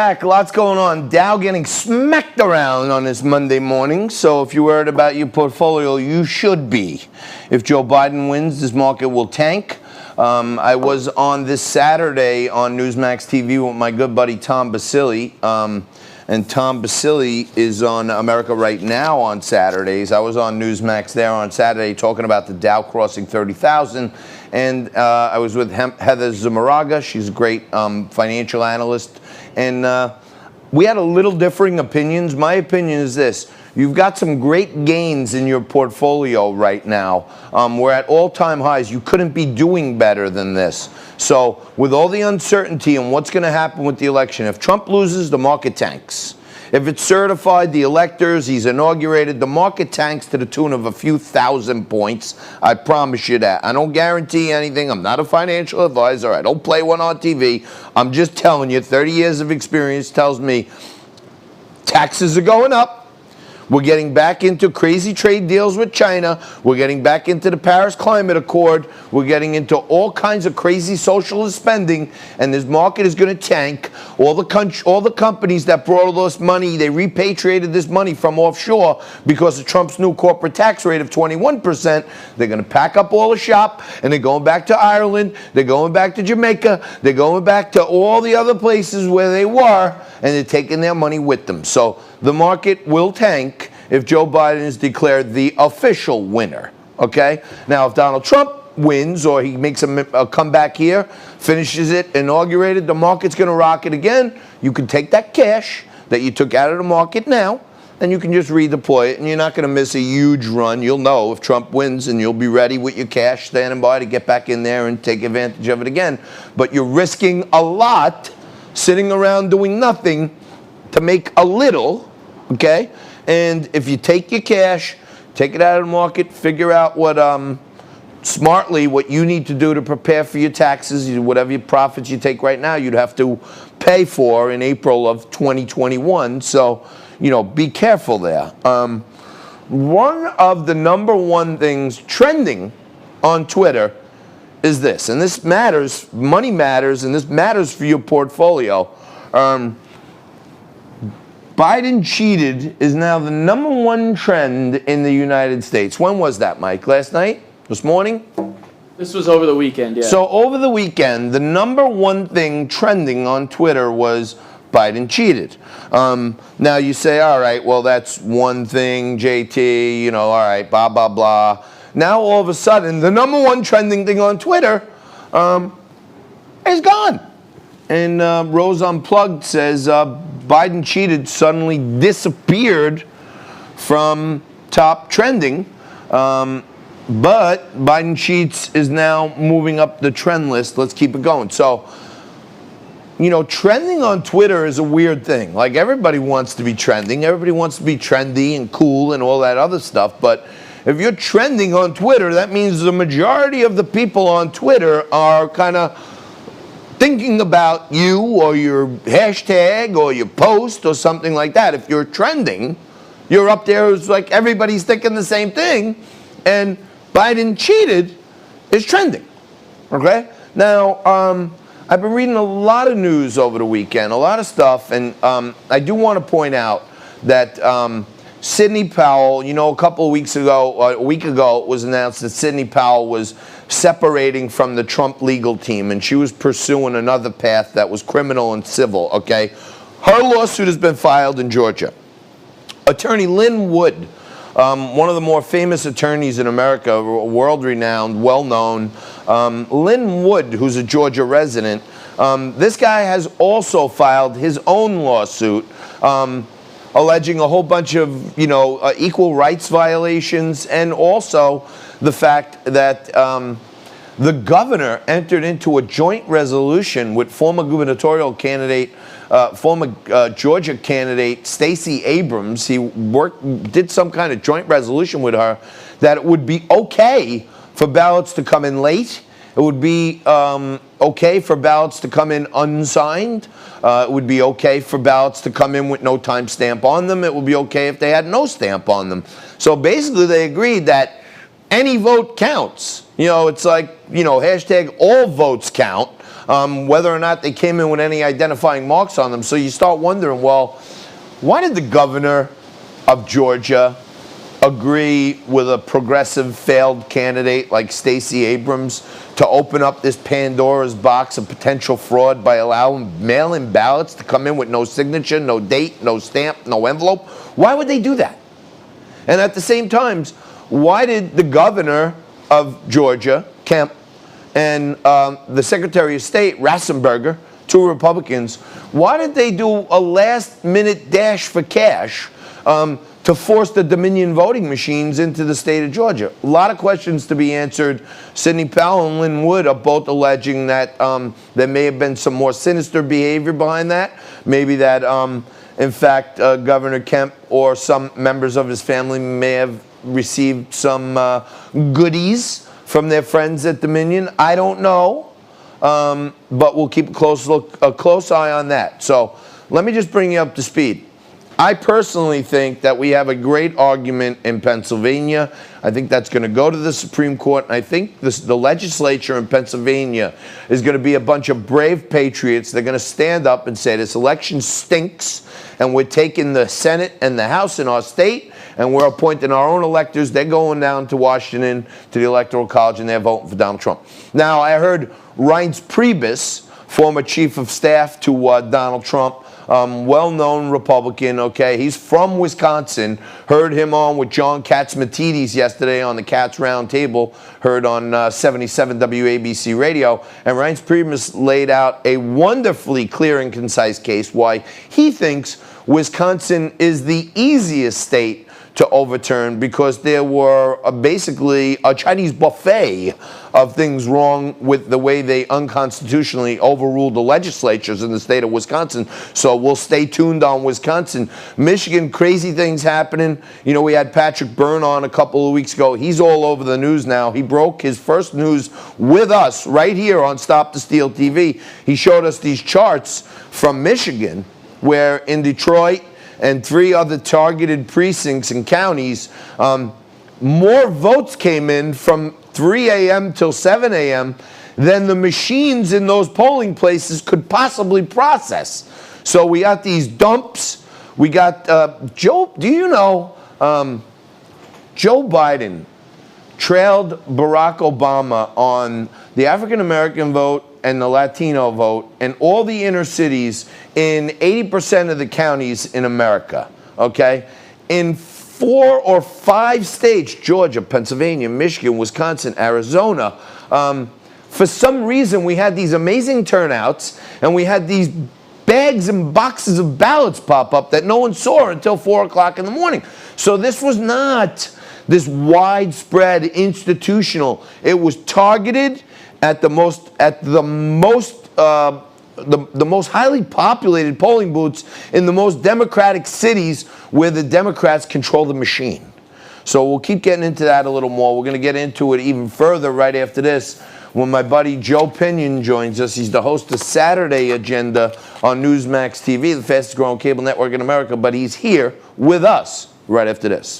Lots going on. Dow getting smacked around on this Monday morning. So if you're worried about your portfolio, you should be. If Joe Biden wins, this market will tank. I was on this Saturday on Newsmax TV with my good buddy Tom Basile. And Tom Basile is on America Right Now on Saturdays. I was on Newsmax there on Saturday talking about the Dow crossing 30,000. And I was with Heather Zamaraga. She's a great financial analyst. And we had a little differing opinions. My opinion is this. You've got some great gains in your portfolio right now. We're at all-time highs. You couldn't be doing better than this. So with all the uncertainty and what's going to happen with the election, if Trump loses, the market tanks. If it's certified, the electors, he's inaugurated, the market tanks to the tune of a few thousand points. I promise you that. I don't guarantee anything. I'm not a financial advisor. I don't play one on TV. I'm just telling you, 30 years of experience tells me taxes are going up. We're getting back into crazy trade deals with China. We're getting back into the Paris Climate Accord. We're getting into all kinds of crazy socialist spending, and this market is going to tank. All the companies that brought all this money, they repatriated this money from offshore because of Trump's new corporate tax rate of 21%. They're going to pack up all the shop, and they're going back to Ireland. They're going back to Jamaica. They're going back to all the other places where they were, and they're taking their money with them. So the market will tank if Joe Biden is declared the official winner, okay? Now, if Donald Trump wins or he makes a comeback here, finishes it, inaugurated, the market's going to rocket again. You can take that cash that you took out of the market now, and you can just redeploy it, and you're not going to miss a huge run. You'll know if Trump wins, and you'll be ready with your cash standing by to get back in there and take advantage of it again. But you're risking a lot sitting around doing nothing to make a little, okay? And if you take your cash, take it out of the market, figure out what smartly what you need to do to prepare for your taxes, whatever your profits you take right now, you'd have to pay for in April of 2021. So, be careful there. One of the number one things trending on Twitter is this, and this matters, money matters, and this matters for your portfolio. Biden cheated is now the number one trend in the United States. When was that, Mike? Last night? This morning? This was over the weekend, yeah. So over the weekend, the number one thing trending on Twitter was Biden cheated. Now you say, all right, well, that's one thing, JT, all right, blah, blah, blah. Now all of a sudden, the number one trending thing on Twitter is gone. And Rose Unplugged says Biden cheated suddenly disappeared from top trending. But Biden cheats is now moving up the trend list. Let's keep it going. So, trending on Twitter is a weird thing. Like, everybody wants to be trending. Everybody wants to be trendy and cool and all that other stuff. But if you're trending on Twitter, that means the majority of the people on Twitter are kind of thinking about you or your hashtag or your post or something like that. If you're trending, you're up there. It's like everybody's thinking the same thing. And Biden cheated is trending. Okay? Now, I've been reading a lot of news over the weekend, a lot of stuff. And I do want to point out that Sidney Powell, a couple of weeks ago, a week ago, it was announced that Sidney Powell was separating from the Trump legal team, and she was pursuing another path that was criminal and civil, okay? Her lawsuit has been filed in Georgia. Attorney Lin Wood, one of the more famous attorneys in America, world-renowned, well-known, Lin Wood, who's a Georgia resident, this guy has also filed his own lawsuit, alleging a whole bunch of, equal rights violations, and also the fact that the governor entered into a joint resolution with former gubernatorial candidate, former Georgia candidate Stacey Abrams. He did some kind of joint resolution with her that it would be okay for ballots to come in late. It would be okay for ballots to come in unsigned. It would be okay for ballots to come in with no time stamp on them. It would be okay if they had no stamp on them. So basically they agreed that any vote counts. It's like, hashtag all votes count. whether or not they came in with any identifying marks on them. So you start wondering, well, why did the governor of Georgia agree with a progressive failed candidate like Stacey Abrams to open up this Pandora's box of potential fraud by allowing mail-in ballots to come in with no signature, no date, no stamp, no envelope? Why would they do that? And at the same time, why did the governor of Georgia, Kemp, and the Secretary of State, Rassenberger, two Republicans, why did they do a last-minute dash for cash to force the Dominion voting machines into the state of Georgia? A lot of questions to be answered. Sidney Powell and Lynn Wood are both alleging that there may have been some more sinister behavior behind that. Maybe that, in fact, Governor Kemp or some members of his family may have received some goodies from their friends at Dominion. I don't know, but we'll keep a close eye on that. So let me just bring you up to speed. I personally think that we have a great argument in Pennsylvania. I think that's going to go to the Supreme Court. And I think the legislature in Pennsylvania is going to be a bunch of brave patriots. They're going to stand up and say this election stinks, and we're taking the Senate and the House in our state, and we're appointing our own electors. They're going down to Washington to the Electoral College, and they're voting for Donald Trump. Now, I heard Reince Priebus, former chief of staff to Donald Trump, well-known Republican, okay? He's from Wisconsin. Heard him on with John Catsimatidis yesterday on the Cats Round Table, heard on 77 WABC Radio. And Reince Priebus laid out a wonderfully clear and concise case why he thinks Wisconsin is the easiest state to overturn, because there were basically a Chinese buffet of things wrong with the way they unconstitutionally overruled the legislatures in the state of Wisconsin. So we'll stay tuned on Wisconsin. Michigan, crazy things happening. You know, we had Patrick Byrne on a couple of weeks ago. He's all over the news now. He broke his first news with us right here on Stop the Steal TV. He showed us these charts from Michigan, where in Detroit and 3 other targeted precincts and counties, more votes came in from 3 a.m. till 7 a.m. than the machines in those polling places could possibly process. So we got these dumps. We got Joe. Do you know Joe Biden trailed Barack Obama on the African American vote and the Latino vote and all the inner cities in 80% of the counties in America, okay? In 4 or 5 states, Georgia, Pennsylvania, Michigan, Wisconsin, Arizona, for some reason we had these amazing turnouts, and we had these bags and boxes of ballots pop up that no one saw until 4 o'clock in the morning. So this was not this widespread institutional. It was targeted at the most highly populated polling booths in the most democratic cities where the Democrats control the machine. So we'll keep getting into that a little more. We're going to get into it even further right after this when my buddy Joe Pinion joins us. He's the host of Saturday Agenda on Newsmax TV, the fastest growing cable network in America, but he's here with us right after this.